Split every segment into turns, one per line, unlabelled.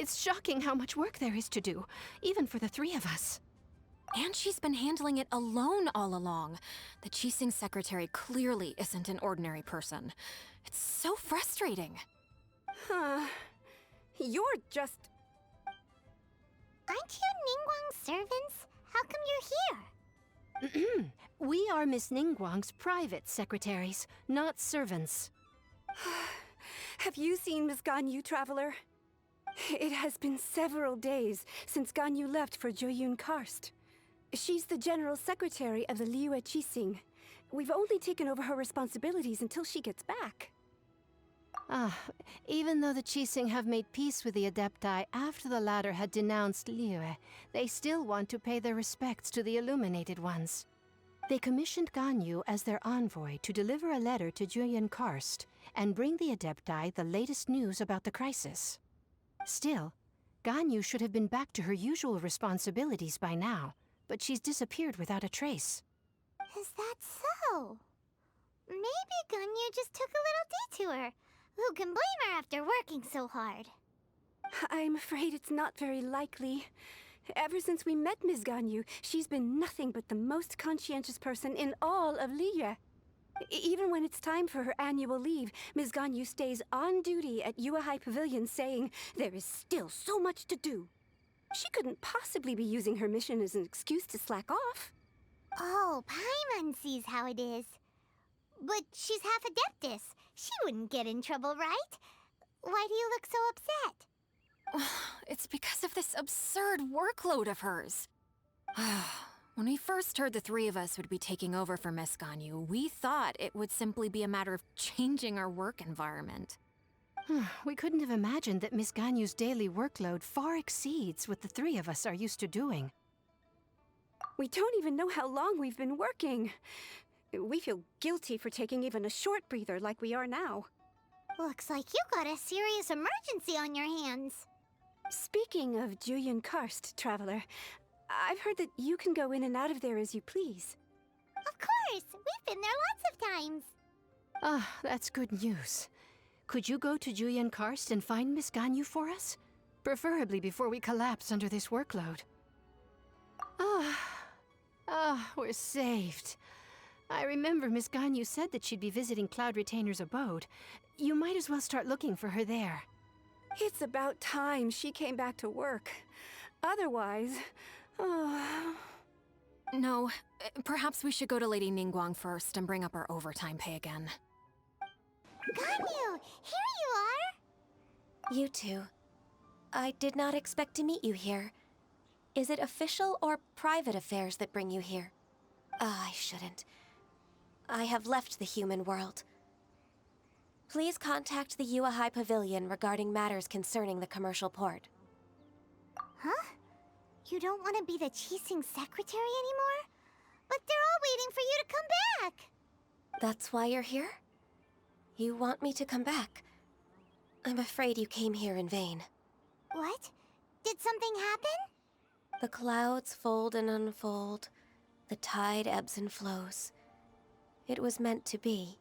It's shocking how much work there is to do, even for the three of us.
And she's been handling it alone all along. The Qixing Secretary clearly isn't an ordinary person. It's so frustrating.
You're just...
Aren't you Ningguang's servants? How come you're here?
We are Miss Ningguang's private secretaries, not servants.
Have you seen Miss Ganyu, Traveler? It has been several days since Ganyu left for Jueyun Karst. She's the General Secretary of the Liyue Qixing. We've only taken over her responsibilities until she gets back.
Even though the Qixing have made peace with the Adepti after the latter had denounced Liyue, they still want to pay their respects to the Illuminated Ones. They commissioned Ganyu as their envoy to deliver a letter to Jueyun Karst and bring the Adepti the latest news about the crisis. Still, Ganyu should have been back to her usual responsibilities by now, but she's disappeared without a trace.
Is that so? Maybe Ganyu just took a little detour. Who can blame her after working so hard?
I'm afraid it's not very likely. Ever since we met Ms. Ganyu, she's been nothing but the most conscientious person in all of Liyue. Even when it's time for her annual leave, Ms. Ganyu stays on duty at Yuehai Pavilion saying there is still so much to do. She couldn't possibly be using her mission as an excuse to slack off.
Oh, Paimon sees how it is. But she's half-adeptus. She wouldn't get in trouble, right? Why do you look so upset?
It's because of this absurd workload of hers. When we first heard the three of us would be taking over for Miss Ganyu, we thought it would simply be a matter of changing our work environment.
We couldn't have imagined that Miss Ganyu's daily workload far exceeds what the three of us are used to doing.
We don't even know how long we've been working. We feel guilty for taking even a short breather like we are now.
Looks like you got a serious emergency on your hands.
Speaking of Jueyun Karst, Traveler, I've heard that you can go in and out of there as you please.
Of course! We've been there lots of times.
That's good news. Could you go to Jueyun Karst and find Miss Ganyu for us? Preferably before we collapse under this workload. We're saved. I remember Miss Ganyu said that she'd be visiting Cloud Retainer's abode. You might as well start looking for her there.
It's about time she came back to work. Otherwise...
No, perhaps we should go to Lady Ningguang first and bring up our overtime pay again.
Ganyu! Here you are!
You two. I did not expect to meet you here. Is it official or private affairs that bring you here? I shouldn't. I have left the human world. Please contact the Yuehai Pavilion regarding matters concerning the commercial port.
Huh? You don't want to be the Qixing Secretary anymore? But they're all waiting for you to come back!
That's why you're here? You want me to come back? I'm afraid you came here in vain.
What? Did something happen?
The clouds fold and unfold. The tide ebbs and flows. It was meant to be.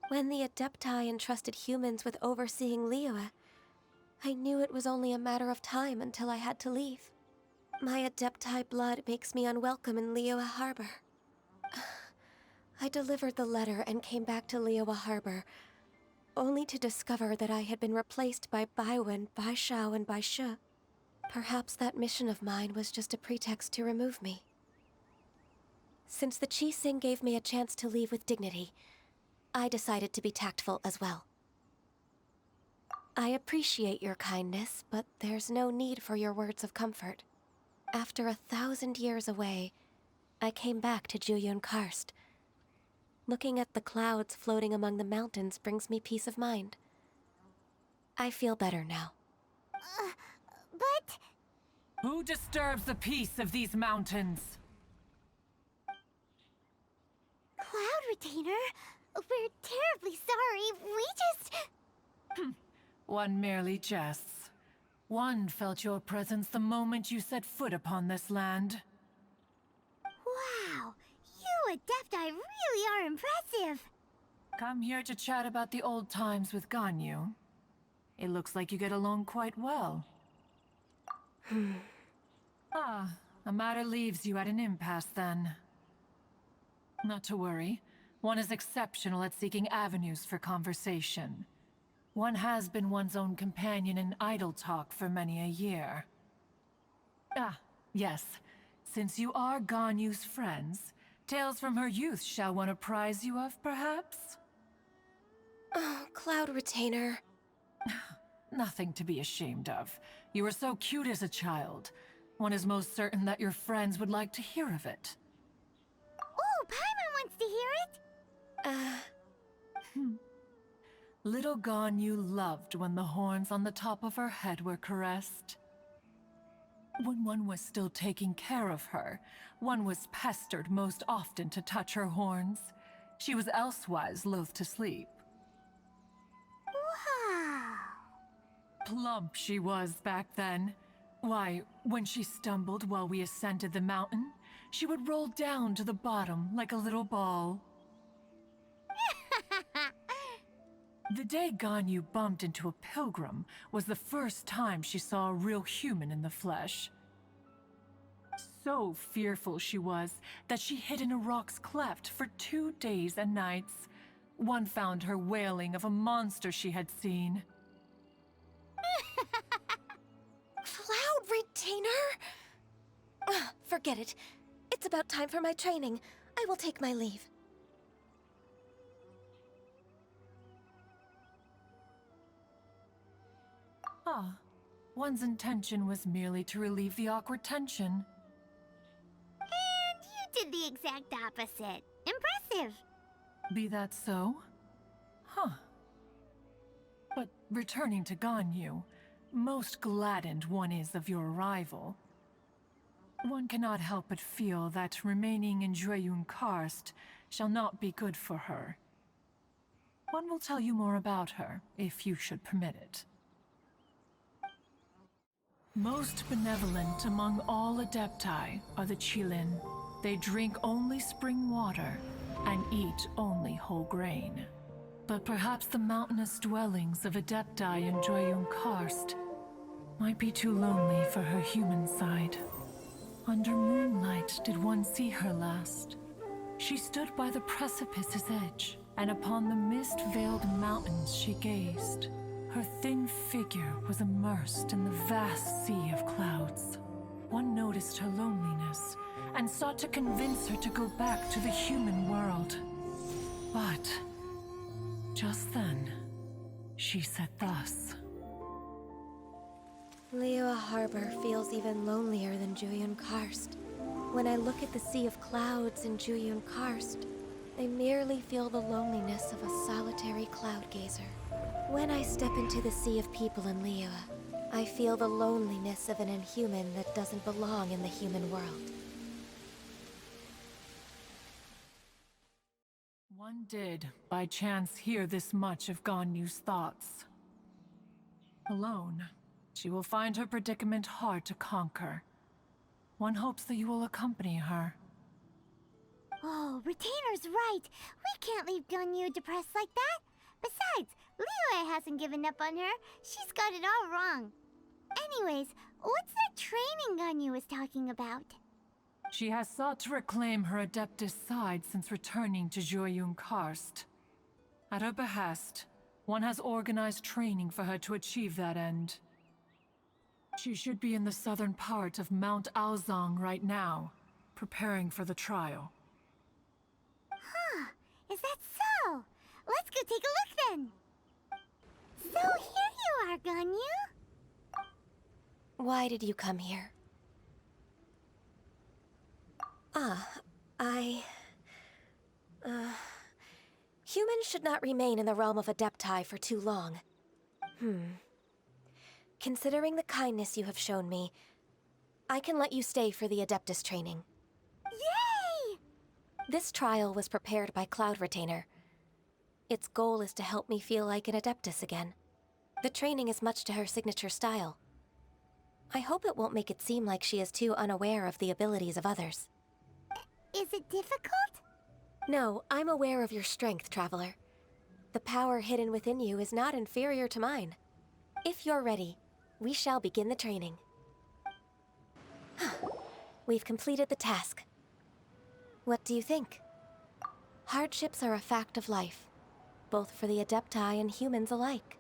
When the Adepti entrusted humans with overseeing Liyue, I knew it was only a matter of time until I had to leave. My Adepti blood makes me unwelcome in Liyue Harbor. I delivered the letter and came back to Liyue Harbor, only to discover that I had been replaced by Baiwen, Baishao, and Baishu. Perhaps that mission of mine was just a pretext to remove me. Since the Qixing gave me a chance to leave with dignity, I decided to be tactful as well. I appreciate your kindness, but there's no need for your words of comfort. After 1,000 years away, I came back to Jueyun Karst. Looking at the clouds floating among the mountains brings me peace of mind. I feel better now.
But...
Who disturbs the peace of these mountains?
Cloud Retainer, we're terribly sorry. We just...
One merely jests. One felt your presence the moment you set foot upon this land.
Wow, you Adepti really are impressive.
Come here to chat about the old times with Ganyu. It looks like you get along quite well. Ah, a matter leaves you at an impasse then. Not to worry. One is exceptional at seeking avenues for conversation. One has been one's own companion in idle talk for many a year. Ah, yes. Since you are Ganyu's friends, tales from her youth shall one apprise you of, perhaps?
Oh, Cloud Retainer.
Nothing to be ashamed of. You were so cute as a child. One is most certain that your friends would like to hear of it.
Oh, Paimon wants to hear it!
Little Ganyu loved when the horns on the top of her head were caressed. When one was still taking care of her, one was pestered most often to touch her horns. She was elsewise loath to sleep.
Wow!
Plump she was back then. Why, when she stumbled while we ascended the mountain, she would roll down to the bottom like a little ball. The day Ganyu bumped into a pilgrim was the first time she saw a real human in the flesh. So fearful she was that she hid in a rock's cleft for 2 days and nights. One found her wailing of a monster she had seen.
Cloud Retainer? Forget it. It's about time for my training. I will take my leave.
Ah, one's intention was merely to relieve the awkward tension.
And you did the exact opposite. Impressive!
Be that so? Huh. But returning to Ganyu, most gladdened one is of your arrival. One cannot help but feel that remaining in Jueyun Karst shall not be good for her. One will tell you more about her, if you should permit it. Most benevolent among all Adepti are the Qilin. They drink only spring water and eat only whole grain. But perhaps the mountainous dwellings of Adepti in Jueyun Karst might be too lonely for her human side. Under moonlight did one see her last. She stood by the precipice's edge, and upon the mist-veiled mountains she gazed. Her thin figure was immersed in the vast sea of clouds. One noticed her loneliness and sought to convince her to go back to the human world. But just then, she said thus.
Liyue Harbor feels even lonelier than Jueyun Karst. When I look at the sea of clouds in Jueyun Karst, I merely feel the loneliness of a solitary cloud gazer. When I step into the sea of people in Liyue, I feel the loneliness of an inhuman that doesn't belong in the human world.
One did, by chance, hear this much of Ganyu's thoughts. Alone, she will find her predicament hard to conquer. One hopes that you will accompany her.
Oh, Retainer's right. We can't leave Ganyu depressed like that. Besides, Liyue hasn't given up on her. She's got it all wrong. Anyways, what's that training Ganyu was talking about?
She has sought to reclaim her Adeptus side since returning to Jueyun Karst. At her behest, one has organized training for her to achieve that end. She should be in the southern part of Mount Aozang right now, preparing for the trial.
Huh, is that so? Let's go take a look then. So here you are, Ganyu.
Why did you come here? Humans should not remain in the realm of Adepti for too long. Considering the kindness you have shown me, I can let you stay for the Adeptus training.
Yay!
This trial was prepared by Cloud Retainer. Its goal is to help me feel like an Adeptus again. The training is much to her signature style. I hope it won't make it seem like she is too unaware of the abilities of others.
Is it difficult?
No, I'm aware of your strength, Traveler. The power hidden within you is not inferior to mine. If you're ready, we shall begin the training. We've completed the task. What do you think? Hardships are a fact of life, both for the Adepti and humans alike.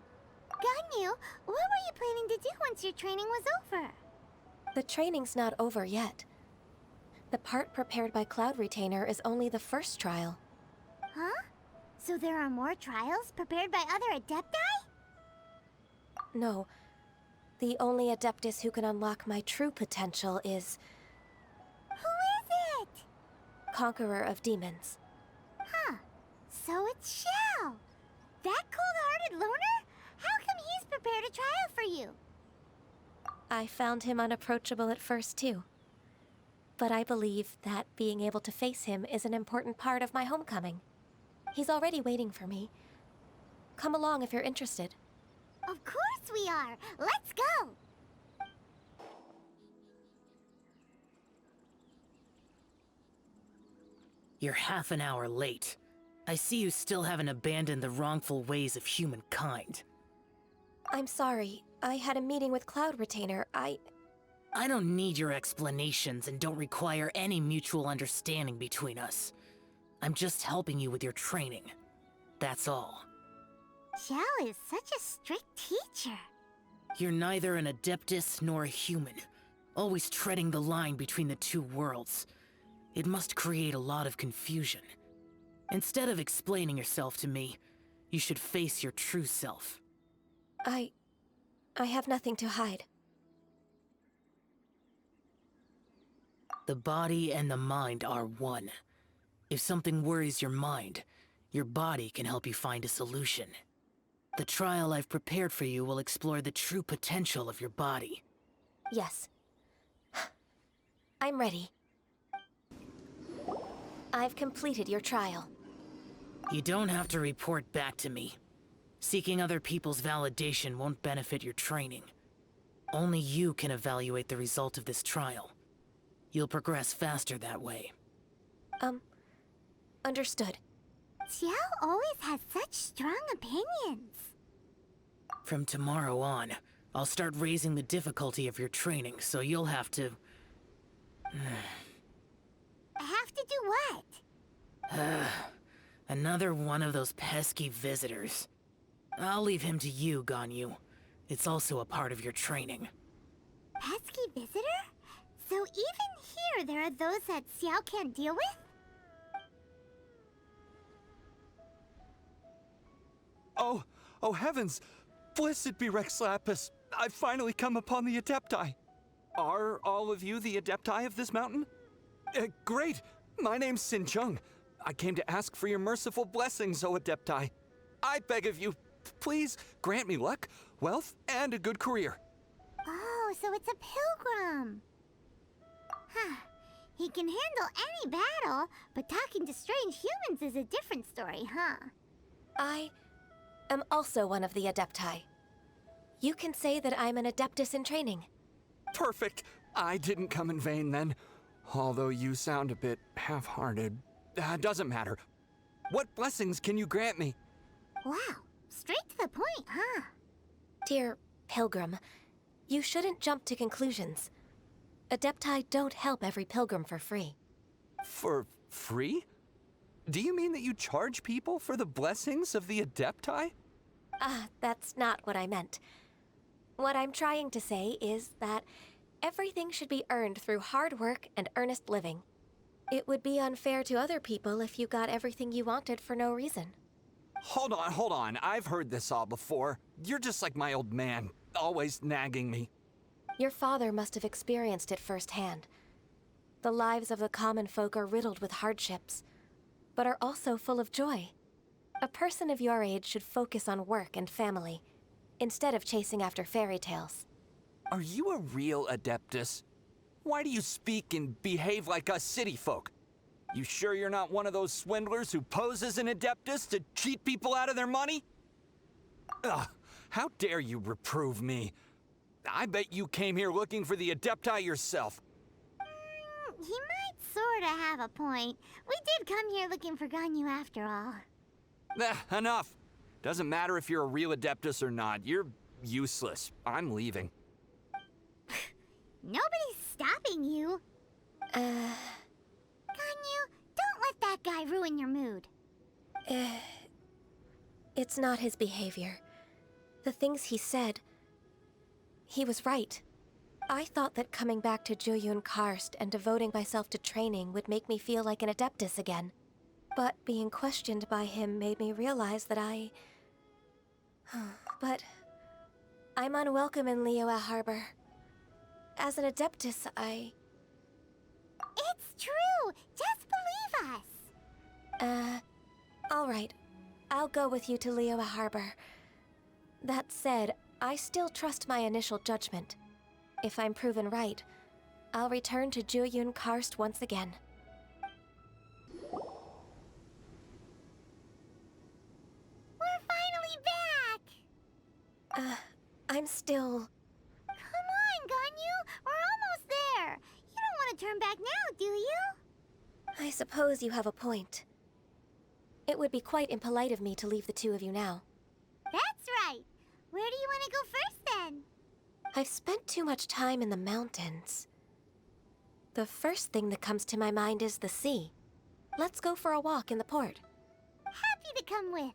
Ganyu, what were you planning to do once your training was over?
The training's not over yet. The part prepared by Cloud Retainer is only the first trial.
Huh? So there are more trials prepared by other Adepti?
No. The only Adeptus who can unlock my true potential is...
Who is it?
Conqueror of Demons.
Huh. So it's Xiao. That cold-hearted loner? How come he's prepared a trial for you?
I found him unapproachable at first, too. But I believe that being able to face him is an important part of my homecoming. He's already waiting for me. Come along if you're interested.
Of course we are! Let's go!
You're half an hour late. I see you still haven't abandoned the wrongful ways of humankind.
I'm sorry. I had a meeting with Cloud Retainer. I
don't need your explanations and don't require any mutual understanding between us. I'm just helping you with your training. That's all.
Xiao is such a strict teacher.
You're neither an Adeptus nor a human, always treading the line between the two worlds. It must create a lot of confusion. Instead of explaining yourself to me, you should face your true self.
I have nothing to hide.
The body and the mind are one. If something worries your mind, your body can help you find a solution. The trial I've prepared for you will explore the true potential of your body.
Yes. I'm ready. I've completed your trial.
You don't have to report back to me. Seeking other people's validation won't benefit your training. Only you can evaluate the result of this trial. You'll progress faster that way.
Understood.
Xiao always has such strong opinions.
From tomorrow on, I'll start raising the difficulty of your training, so you'll have to...
Have to do what?
Another one of those pesky visitors. I'll leave him to you, Ganyu. It's also a part of your training.
Pesky visitor? So even here there are those that Xiao can't deal with?
Oh heavens! Blessed be Rex Lapis! I've finally come upon the Adepti! Are all of you the Adepti of this mountain? Great! My name's Sin Chung. I came to ask for your merciful blessings, O Adepti. I beg of you, please grant me luck, wealth, and a good career.
Oh, so it's a pilgrim. Huh. He can handle any battle, but talking to strange humans is a different story, huh?
I am also one of the Adepti. You can say that I'm an Adeptus in training.
Perfect! I didn't come in vain then. Although you sound a bit half-hearted. Doesn't matter. What blessings can you grant me?
Wow, straight to the point, huh?
Dear Pilgrim, you shouldn't jump to conclusions. Adepti don't help every pilgrim for free.
For free? Do you mean that you charge people for the blessings of the Adepti?
That's not what I meant. What I'm trying to say is that everything should be earned through hard work and earnest living. It would be unfair to other people if you got everything you wanted for no reason.
Hold on. I've heard this all before. You're just like my old man, always nagging me.
Your father must have experienced it firsthand. The lives of the common folk are riddled with hardships, but are also full of joy. A person of your age should focus on work and family, instead of chasing after fairy tales.
Are you a real Adeptus? Why do you speak and behave like us city folk? You sure you're not one of those swindlers who pose as an Adeptus to cheat people out of their money? Ugh, how dare you reprove me? I bet you came here looking for the Adepti yourself.
He might sorta have a point. We did come here looking for Ganyu after all.
Enough. Doesn't matter if you're a real Adeptus or not. You're useless. I'm leaving.
Nobody's stopping you. Ganyu, don't let that guy ruin your mood.
It's not his behavior. The things he said... He was right. I thought that coming back to Jueyun Karst and devoting myself to training would make me feel like an adeptus again. But being questioned by him made me realize that But... I'm unwelcome in Liyue Harbor. As an adeptus,
It's true! Just believe us!
Alright. I'll go with you to Liyue Harbor. That said, I still trust my initial judgment. If I'm proven right, I'll return to Jueyun Karst once again.
We're finally back!
I'm still...
Come on, Ganyu! We're almost there! You don't want to turn back now, do you?
I suppose you have a point. It would be quite impolite of me to leave the two of you now.
That's right! Where do you want to go first, then?
I've spent too much time in the mountains. The first thing that comes to my mind is the sea. Let's go for a walk in the port.
Happy to come with.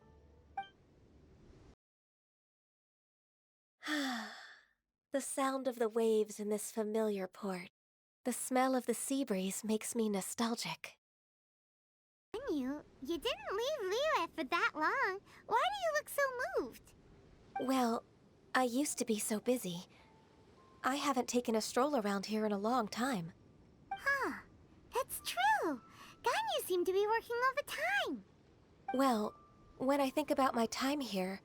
The sound of the waves in this familiar port. The smell of the sea breeze makes me nostalgic.
You didn't leave Liyue for that long. Why do you look so moved?
Well, I used to be so busy. I haven't taken a stroll around here in a long time.
Huh. That's true. Ganyu seemed to be working all the time.
Well, when I think about my time here,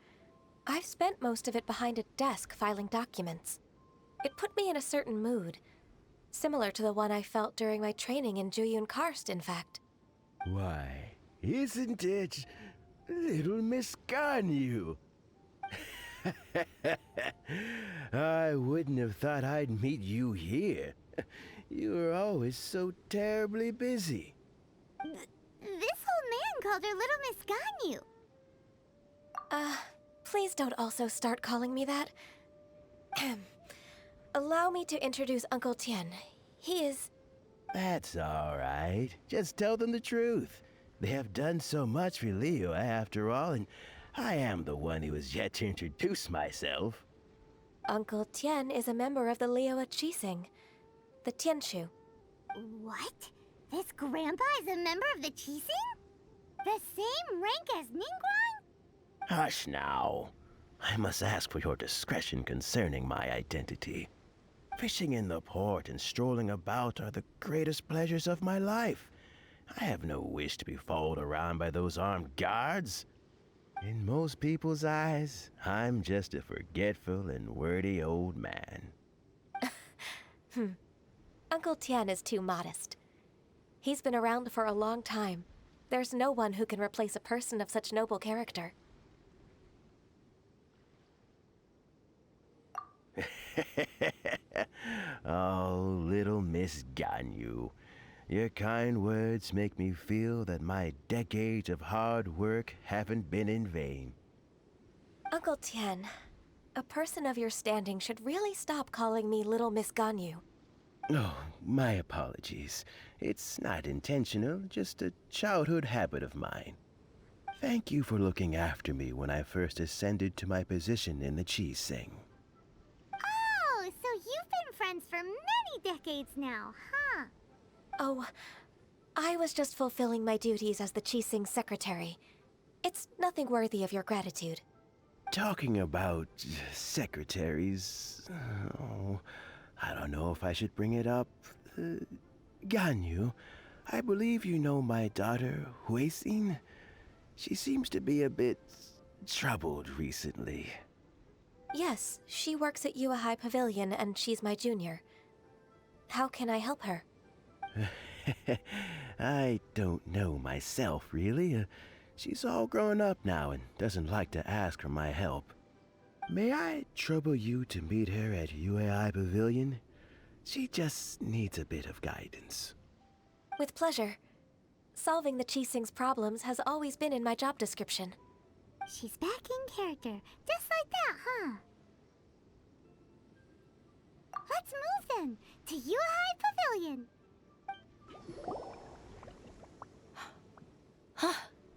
I've spent most of it behind a desk filing documents. It put me in a certain mood, similar to the one I felt during my training in Jueyun Karst, in fact.
Why, isn't it little Miss Ganyu? I wouldn't have thought I'd meet you here. You were always so terribly busy.
This old man called her Little Miss Ganyu.
Please don't also start calling me that. Allow me to introduce Uncle Tien. He is...
That's all right. Just tell them the truth. They have done so much for Liyue after all, and I am the one who has yet to introduce myself.
Uncle Tien is a member of the Liyue Qixing, the Tianshu.
What? This grandpa is a member of the Qixing? The same rank as Ningguang?
Hush now. I must ask for your discretion concerning my identity. Fishing in the port and strolling about are the greatest pleasures of my life. I have no wish to be followed around by those armed guards. In most people's eyes, I'm just a forgetful and wordy old man.
Uncle Tien is too modest. He's been around for a long time. There's no one who can replace a person of such noble character.
Oh, little Miss Ganyu. Your kind words make me feel that my decades of hard work haven't been in vain.
Uncle Tien, a person of your standing should really stop calling me Little Miss Ganyu.
Oh, my apologies. It's not intentional, just a childhood habit of mine. Thank you for looking after me when I first ascended to my position in the Qixing.
Oh, so you've been friends for many decades now, huh?
Oh, I was just fulfilling my duties as the Qixing Secretary. It's nothing worthy of your gratitude.
Talking about secretaries... Oh, I don't know if I should bring it up. Ganyu, I believe you know my daughter, Qixing. She seems to be a bit troubled recently.
Yes, she works at Yue High Pavilion and she's my junior. How can I help her?
I don't know myself, really. She's all grown up now and doesn't like to ask for my help. May I trouble you to meet her at Yue High Pavilion? She just needs a bit of guidance.
With pleasure. Solving the Qixing's problems has always been in my job description.
She's back in character, just like that, huh? Let's move again to Yuhai Pavilion.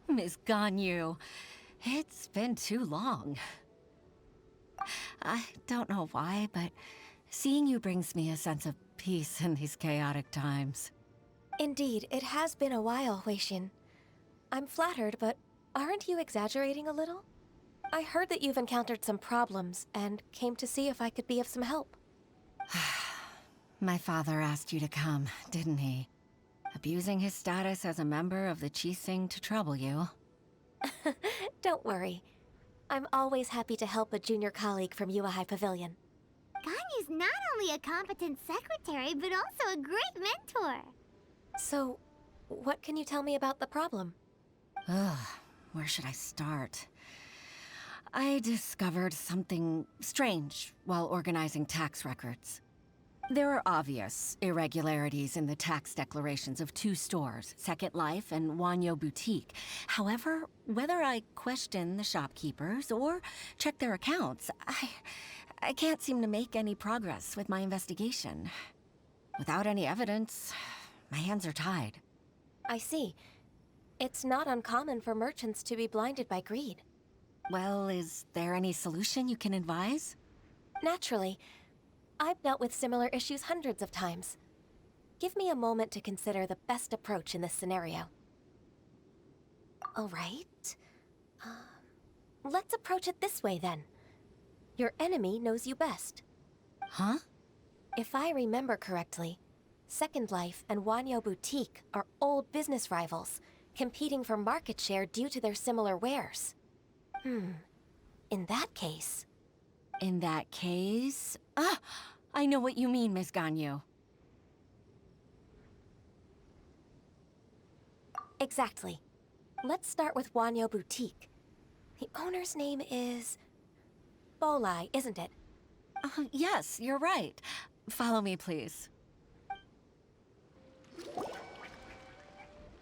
Miss Ganyu, it's been too long. I don't know why, but seeing you brings me a sense of peace in these chaotic times.
Indeed, it has been a while, Huixin. I'm flattered, but aren't you exaggerating a little? I heard that you've encountered some problems and came to see if I could be of some help.
My father asked you to come, didn't he? Abusing his status as a member of the Qixing to trouble you.
Don't worry. I'm always happy to help a junior colleague from Yuhai Pavilion.
Ganyu's not only a competent secretary, but also a great mentor.
So, what can you tell me about the problem?
Ugh, where should I start? I discovered something strange while organizing tax records. There are obvious irregularities in the tax declarations of two stores, Second Life and Wanyo Boutique. However, whether I question the shopkeepers or check their accounts, I can't seem to make any progress with my investigation. Without any evidence, my hands are tied.
I see. It's not uncommon for merchants to be blinded by greed.
Well, is there any solution you can advise?
Naturally. I've dealt with similar issues hundreds of times. Give me a moment to consider the best approach in this scenario. All right. Let's approach it this way, then. Your enemy knows you best.
Huh?
If I remember correctly, Second Life and Wanyo Boutique are old business rivals, competing for market share due to their similar wares. In that case...
In that case... I know what you mean, Miss Ganyu.
Exactly. Let's start with Wanyo Boutique. The owner's name is... Bolai, isn't it?
Yes, you're right. Follow me, please.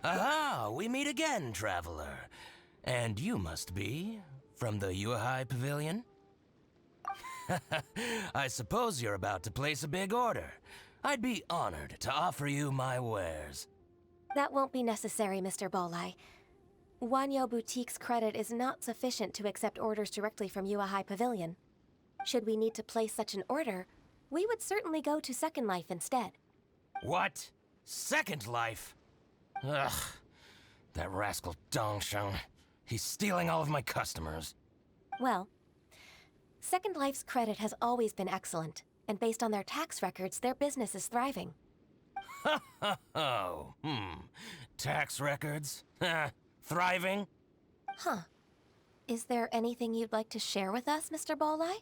Aha! We meet again, traveler. And you must be from the Yuhai Pavilion? I suppose you're about to place a big order. I'd be honored to offer you my wares.
That won't be necessary, Mr. Bolai. Wanyo Boutique's credit is not sufficient to accept orders directly from Yuhai Pavilion. Should we need to place such an order, we would certainly go to Second Life instead.
What? Second Life? Ugh. That rascal Dongsheng. He's stealing all of my customers.
Well, Second Life's credit has always been excellent, and based on their tax records, their business is thriving.
Tax records? Thriving?
Huh. Is there anything you'd like to share with us, Mr. Bolai?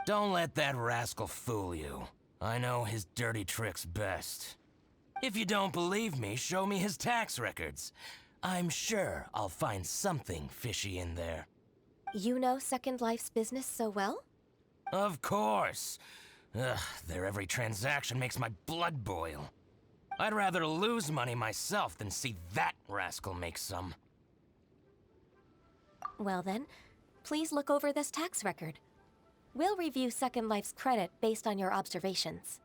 Don't let that rascal fool you. I know his dirty tricks best. If you don't believe me, show me his tax records. I'm sure I'll find something fishy in there.
You know Second Life's business so well?
Of course. Their every transaction makes my blood boil. I'd rather lose money myself than see that rascal make some.
Well then, please look over this tax record. We'll review Second Life's credit based on your observations.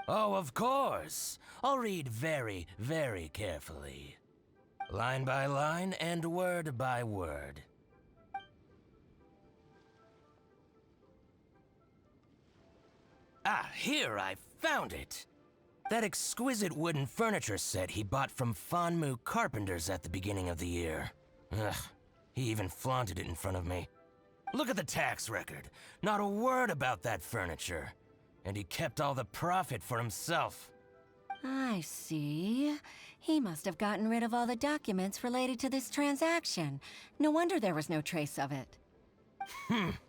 Oh, of course. I'll read very, very carefully. Line by line and word by word. Ah, here, I found it! That exquisite wooden furniture set he bought from Fanmu Carpenters at the beginning of the year. Ugh, he even flaunted it in front of me. Look at the tax record. Not a word about that furniture. And he kept all the profit for himself.
I see. He must have gotten rid of all the documents related to this transaction. No wonder there was no trace of it.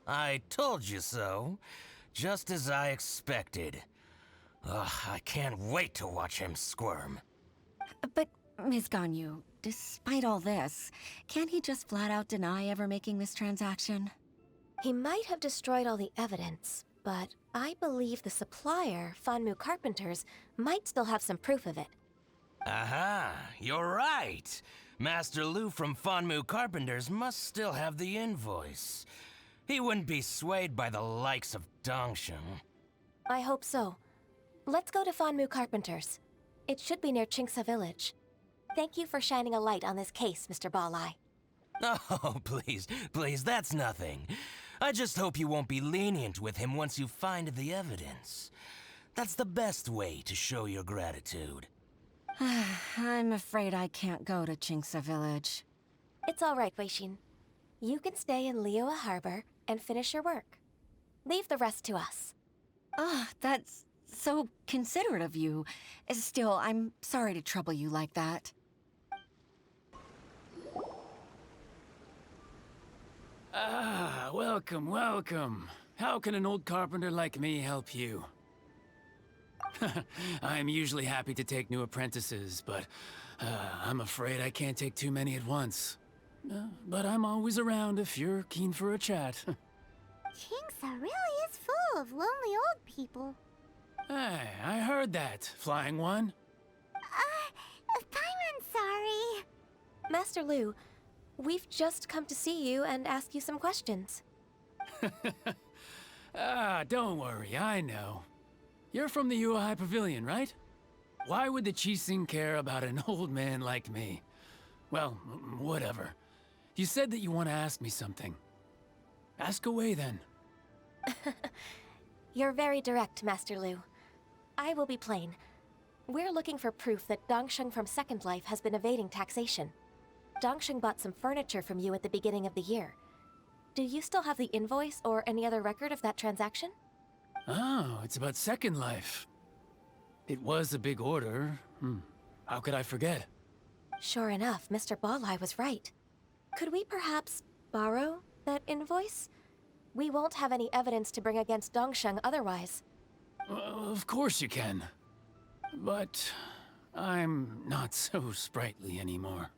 I told you so. Just as I expected. Ugh, I can't wait to watch him squirm.
But, Ms. Ganyu, despite all this, can't he just flat out deny ever making this transaction?
He might have destroyed all the evidence, but I believe the supplier, Fanmu Carpenters, might still have some proof of it.
Aha, you're right. Master Lu from Fanmu Carpenters must still have the invoice. He wouldn't be swayed by the likes of Dongsheng.
I hope so. Let's go to Fanmu Carpenter's. It should be near Qixing Village. Thank you for shining a light on this case, Mr. Balai.
Oh, please, that's nothing. I just hope you won't be lenient with him once you find the evidence. That's the best way to show your gratitude.
I'm afraid I can't go to Qixing Village.
It's all right, Weishin. You can stay in Liyue Harbor and finish your work. Leave the rest to us.
That's so considerate of you. Still, I'm sorry to trouble you like that.
Welcome. How can an old carpenter like me help you? I'm usually happy to take new apprentices, but I'm afraid I can't take too many at once. But I'm always around if you're keen for a chat.
Qixing really is full of lonely old people.
Hey, I heard that, Flying One.
Paimon's sorry.
Master Lu, we've just come to see you and ask you some questions.
Don't worry, I know. You're from the Yuehai Pavilion, right? Why would the Qixing care about an old man like me? Well, whatever. You said that you want to ask me something. Ask away, then.
You're very direct, Master Lu. I will be plain. We're looking for proof that Dongsheng from Second Life has been evading taxation. Dongsheng bought some furniture from you at the beginning of the year. Do you still have the invoice or any other record of that transaction?
Oh, it's about Second Life. It was a big order. How could I forget?
Sure enough, Mr. Balai was right. Could we perhaps borrow that invoice? We won't have any evidence to bring against Dongsheng otherwise.
Of course you can. But I'm not so sprightly anymore.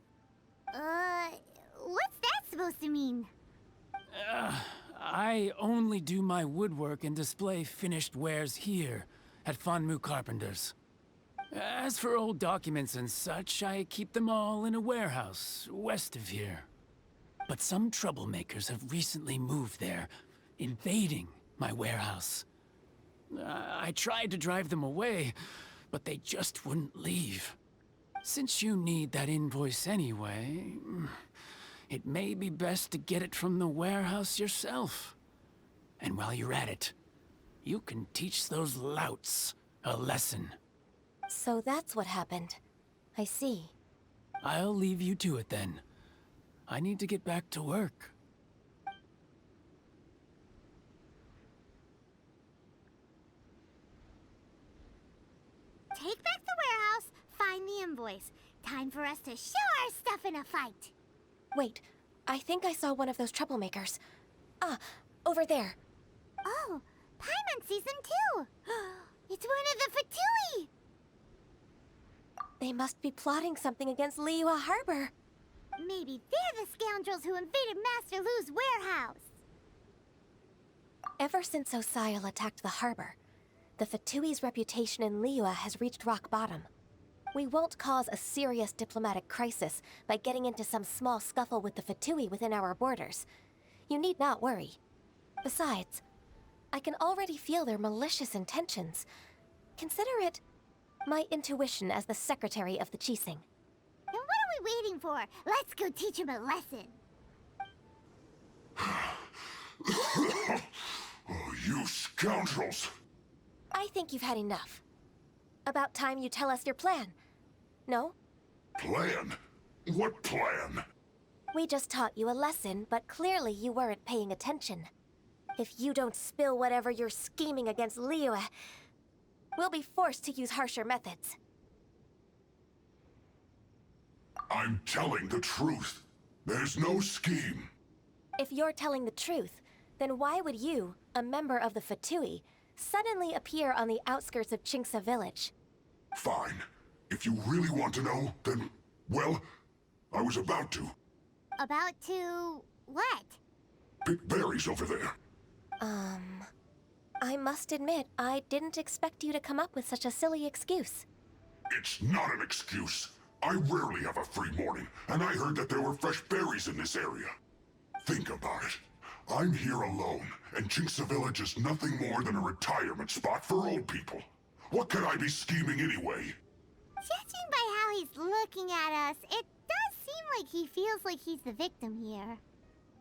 What's that supposed to mean?
I only do my woodwork and display finished wares here at Fanmu Carpenter's. As for old documents and such, I keep them all in a warehouse west of here. But some troublemakers have recently moved there, invading my warehouse. I tried to drive them away, but they just wouldn't leave. Since you need that invoice anyway, it may be best to get it from the warehouse yourself. And while you're at it, you can teach those louts a lesson.
So that's what happened. I see.
I'll leave you to it then. I need to get back to work.
Take back the warehouse, find the invoice. Time for us to show our stuff in a fight.
Wait, I think I saw one of those troublemakers. Over there.
Oh, Paimon sees them too. It's one of the Fatui.
They must be plotting something against Liyue Harbor.
Maybe they're the scoundrels who invaded Master Lu's warehouse.
Ever since Osial attacked the harbor, the Fatui's reputation in Liyue has reached rock bottom. We won't cause a serious diplomatic crisis by getting into some small scuffle with the Fatui within our borders. You need not worry. Besides, I can already feel their malicious intentions. Consider it my intuition as the secretary of the Qixing.
Then what are we waiting for? Let's go teach him a lesson.
Oh, you scoundrels!
I think you've had enough. About time you tell us your plan. No?
Plan? What plan?
We just taught you a lesson, but clearly you weren't paying attention. If you don't spill whatever you're scheming against Liyue, we'll be forced to use harsher methods.
I'm telling the truth. There's no scheme.
If you're telling the truth, then why would you, a member of the Fatui, suddenly appear on the outskirts of Qixing Village?
Fine. If you really want to know, then, well, I was about to.
About to... what?
Pick berries over there.
I must admit, I didn't expect you to come up with such a silly excuse.
It's not an excuse. I rarely have a free morning, and I heard that there were fresh berries in this area. Think about it. I'm here alone, and Qixing Village is nothing more than a retirement spot for old people. What could I be scheming anyway?
Judging by how he's looking at us, it does seem like he feels like he's the victim here.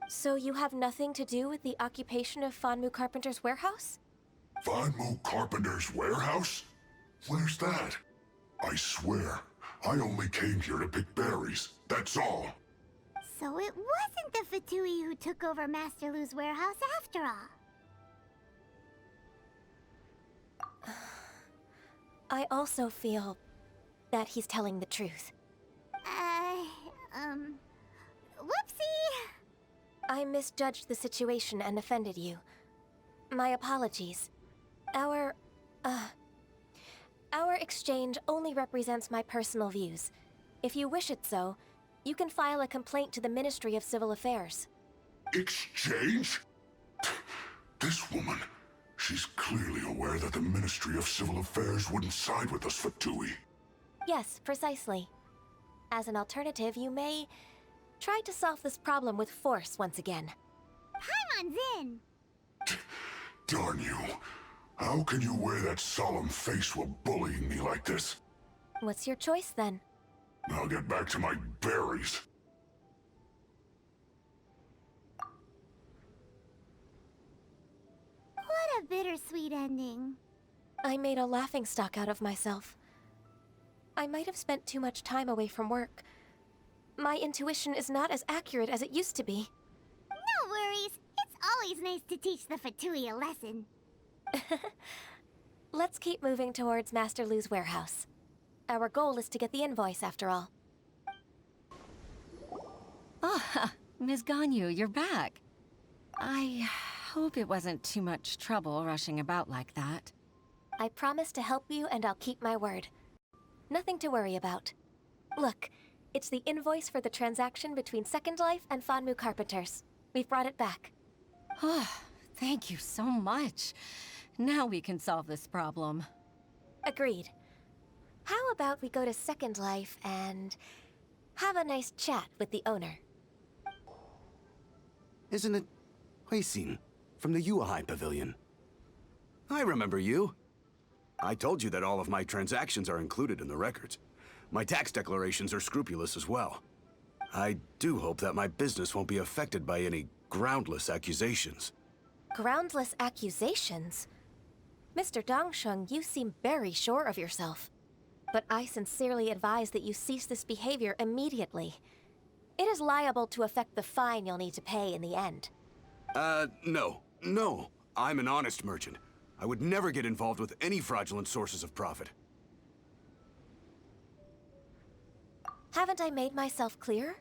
So you have nothing to do with the occupation of Fanmu Carpenter's warehouse?
Fanmu Carpenter's warehouse? Where's that? I swear, I only came here to pick berries, that's all.
So it wasn't the Fatui who took over Master Lu's warehouse after all.
I also feel that he's telling the truth.
Whoopsie!
I misjudged the situation and offended you. My apologies. Our exchange only represents my personal views. If you wish it so, you can file a complaint to the Ministry of Civil Affairs.
Exchange? This woman, she's clearly aware that the Ministry of Civil Affairs wouldn't side with us, Fatui.
Yes, precisely. As an alternative, you may try to solve this problem with force once again.
Paimon's in!
Darn you. How can you wear that solemn face while bullying me like this?
What's your choice, then?
I'll get back to my berries.
What a bittersweet ending.
I made a laughingstock out of myself. I might have spent too much time away from work. My intuition is not as accurate as it used to be.
No worries. It's always nice to teach the Fatui a lesson.
Let's keep moving towards Master Lu's warehouse. Our goal is to get the invoice, after all.
Ah, Ms. Ganyu, you're back. I hope it wasn't too much trouble rushing about like that.
I promise to help you, and I'll keep my word. Nothing to worry about. Look, it's the invoice for the transaction between Second Life and Fanmu Carpenters. We've brought it back.
Oh, thank you so much. Now we can solve this problem.
Agreed. How about we go to Second Life and have a nice chat with the owner?
Isn't it Qixing from the Yuehai Pavilion? I remember you. I told you that all of my transactions are included in the records. My tax declarations are scrupulous as well. I do hope that my business won't be affected by any groundless accusations.
Groundless accusations? Mr. Dongsheng, you seem very sure of yourself. But I sincerely advise that you cease this behavior immediately. It is liable to affect the fine you'll need to pay in the end.
No. I'm an honest merchant. I would never get involved with any fraudulent sources of profit.
Haven't I made myself clear?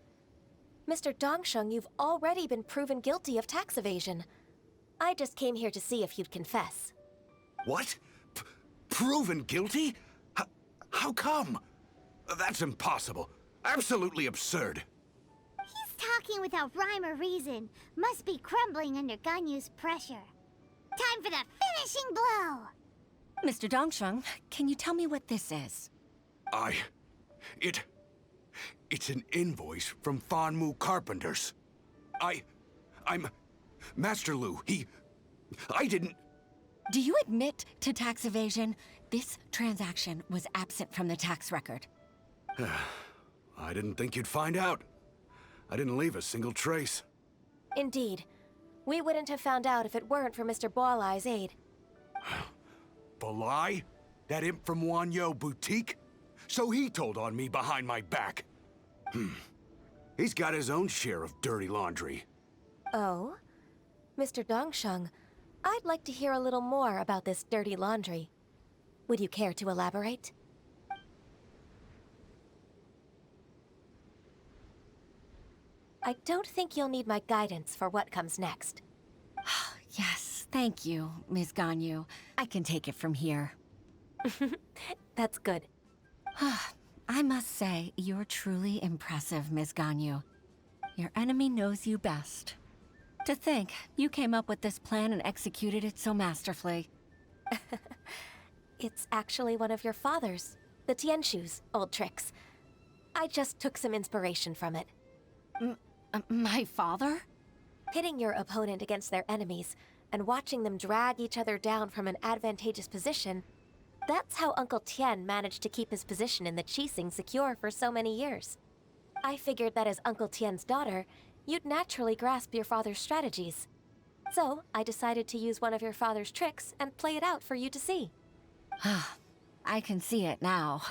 Mr. Dongsheng, you've already been proven guilty of tax evasion. I just came here to see if you'd confess.
What? Proven guilty? How come? That's impossible. Absolutely absurd.
He's talking without rhyme or reason. Must be crumbling under Ganyu's pressure. Time for the finishing blow!
Mr. Dongsheng, can you tell me what this is?
It's an invoice from Fanmu Carpenters. I'm Master Lu. I didn't...
Do you admit to tax evasion? This transaction was absent from the tax record.
I didn't think you'd find out. I didn't leave a single trace.
Indeed. We wouldn't have found out if it weren't for Mr. Boalai's aid.
Boalai? That imp from Wanyo Boutique? So he told on me behind my back. He's got his own share of dirty laundry.
Oh? Mr. Dongsheng, I'd like to hear a little more about this dirty laundry. Would you care to elaborate? I don't think you'll need my guidance for what comes next.
Yes, thank you, Ms. Ganyu. I can take it from here.
That's good.
I must say, you're truly impressive, Ms. Ganyu. Your enemy knows you best. To think, you came up with this plan and executed it so masterfully.
It's actually one of your father's, the Tianshu's, old tricks. I just took some inspiration from it.
My father?
Pitting your opponent against their enemies and watching them drag each other down from an advantageous position, That's how Uncle Tian managed to keep his position in the Qixing secure for so many years. I figured that as Uncle Tian's daughter, you'd naturally grasp your father's strategies. So, I decided to use one of your father's tricks and play it out for you to see.
I can see it now.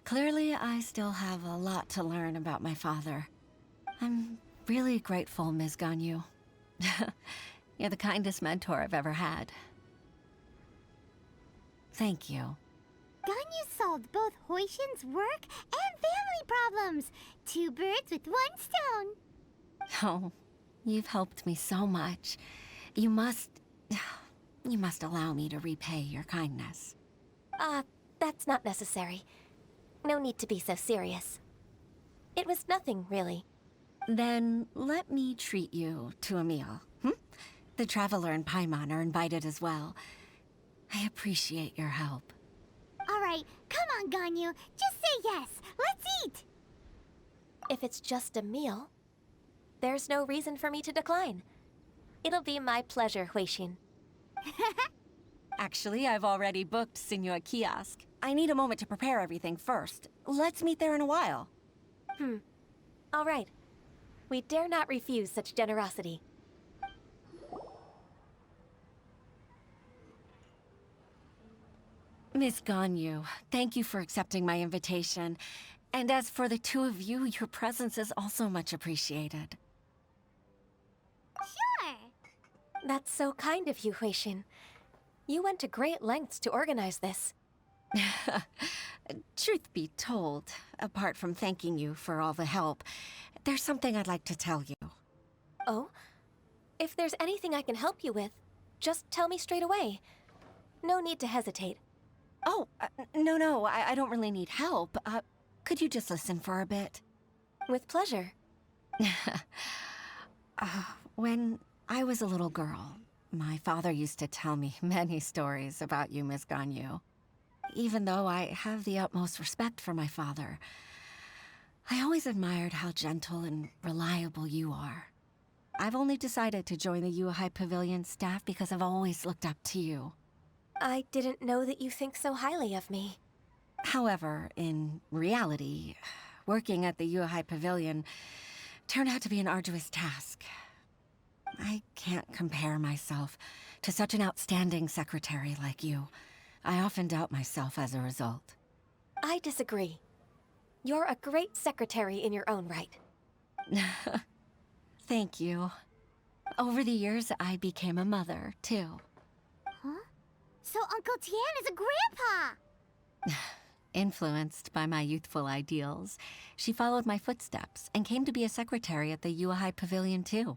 Clearly, I still have a lot to learn about my father. I'm really grateful, Ms. Ganyu. You're the kindest mentor I've ever had. Thank you.
Ganyu solved both Huixin's work and family problems. 2 birds with 1 stone.
Oh, you've helped me so much. You must allow me to repay your kindness.
That's not necessary. No need to be so serious. It was nothing, really.
Then let me treat you to a meal. The Traveler and Paimon are invited as well. I appreciate your help.
All right, come on, Ganyu. Just say yes. Let's eat.
If it's just a meal, there's no reason for me to decline. It'll be my pleasure, Huixin.
Actually, I've already booked Senor Kiosk. I need a moment to prepare everything first. Let's meet there in a while.
All right. We dare not refuse such generosity.
Miss Ganyu, thank you for accepting my invitation. And as for the 2 of you, your presence is also much appreciated.
Sure.
That's so kind of you, Huixin. You went to great lengths to organize this.
Truth be told, apart from thanking you for all the help, there's something I'd like to tell you.
Oh? If there's anything I can help you with, just tell me straight away. No need to hesitate.
Oh, no, I don't really need help. Could you just listen for a bit?
With pleasure.
When I was a little girl, my father used to tell me many stories about you, Miss Ganyu. Even though I have the utmost respect for my father, I always admired how gentle and reliable you are. I've only decided to join the Yuehai Pavilion staff because I've always looked up to you.
I didn't know that you think so highly of me.
However, in reality, working at the Yuehai Pavilion turned out to be an arduous task. I can't compare myself to such an outstanding secretary like you. I often doubt myself as a result.
I disagree. You're a great secretary in your own right.
Thank you. Over the years, I became a mother, too.
Huh? So Uncle Tian is a grandpa!
Influenced by my youthful ideals, she followed my footsteps and came to be a secretary at the Yuehai Pavilion, too.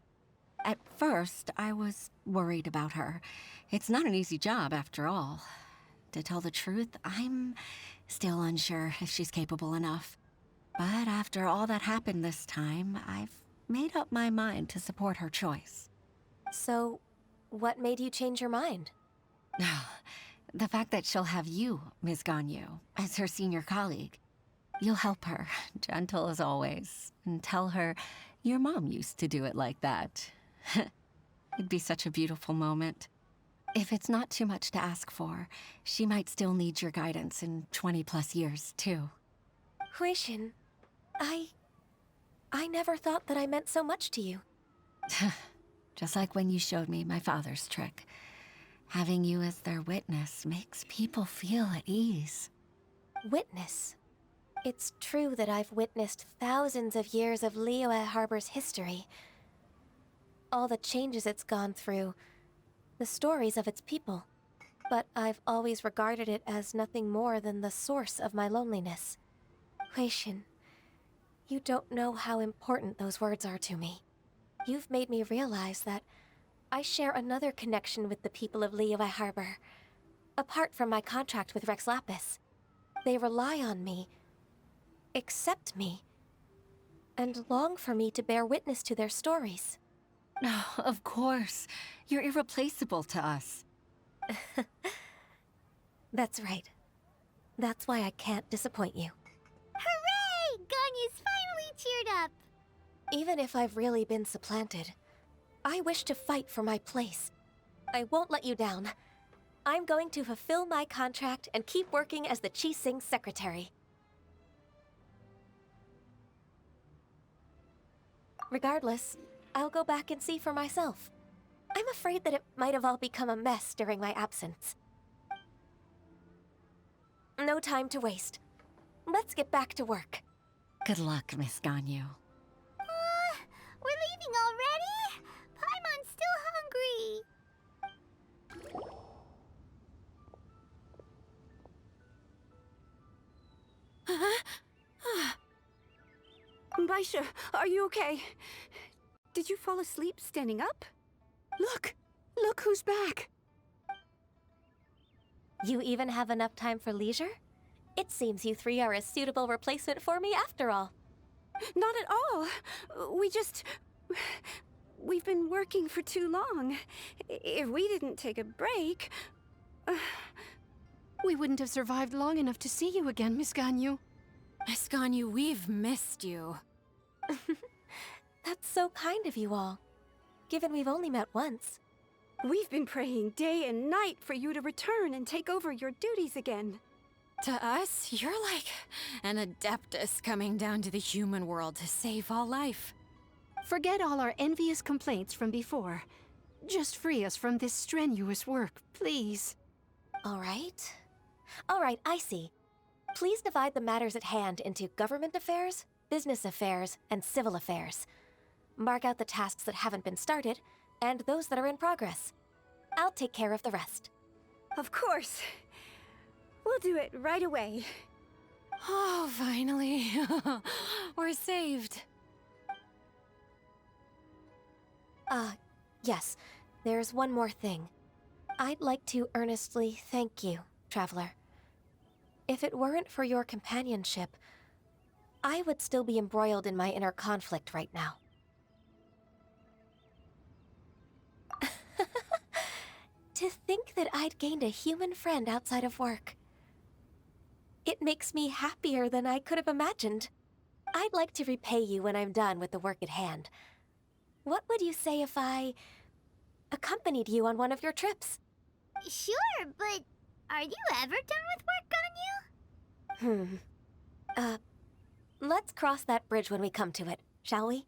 At first, I was worried about her. It's not an easy job, after all. To tell the truth, I'm still unsure if she's capable enough. But after all that happened this time, I've made up my mind to support her choice.
So, what made you change your mind?
The fact that she'll have you, Ms. Ganyu, as her senior colleague. You'll help her, gentle as always, and tell her your mom used to do it like that. It'd be such a beautiful moment. If it's not too much to ask for, she might still need your guidance in 20+ years, too.
Huixin, I never thought that I meant so much to you.
Just like when you showed me my father's trick. Having you as their witness makes people feel at ease.
Witness? It's true that I've witnessed thousands of years of Liyue Harbor's history. All the changes it's gone through, the stories of its people. But I've always regarded it as nothing more than the source of my loneliness. Huixin, you don't know how important those words are to me. You've made me realize that I share another connection with the people of Liyue Harbor. Apart from my contract with Rex Lapis, they rely on me, accept me, and long for me to bear witness to their stories.
Oh, of course. You're irreplaceable to us.
That's right. That's why I can't disappoint you.
Hooray! Ganyu's finally cheered up!
Even if I've really been supplanted, I wish to fight for my place. I won't let you down. I'm going to fulfill my contract and keep working as the Qixing Secretary. Regardless, I'll go back and see for myself. I'm afraid that it might have all become a mess during my absence. No time to waste. Let's get back to work.
Good luck, Miss Ganyu.
We're leaving already? Paimon's still hungry.
Baisha, are you okay? Did you fall asleep standing up? Look! Look who's back!
You even have enough time for leisure? It seems you three are a suitable replacement for me after all.
Not at all. We've been working for too long. If we didn't take a break...
We wouldn't have survived long enough to see you again, Miss Ganyu.
Miss Ganyu, we've missed you.
That's so kind of you all, given we've only met once.
We've been praying day and night for you to return and take over your duties again.
To us, you're like an adeptus coming down to the human world to save all life.
Forget all our envious complaints from before. Just free us from this strenuous work, please.
All right. All right, I see. Please divide the matters at hand into government affairs, business affairs, and civil affairs. Mark out the tasks that haven't been started, and those that are in progress. I'll take care of the rest.
Of course. We'll do it right away.
Oh, finally. We're saved.
Yes. There's one more thing. I'd like to earnestly thank you, Traveler. If it weren't for your companionship, I would still be embroiled in my inner conflict right now. To think that I'd gained a human friend outside of work. It makes me happier than I could have imagined. I'd like to repay you when I'm done with the work at hand. What would you say if I accompanied you on one of your trips?
Sure, but are you ever done with work, Ganyu?
Let's cross that bridge when we come to it, shall we?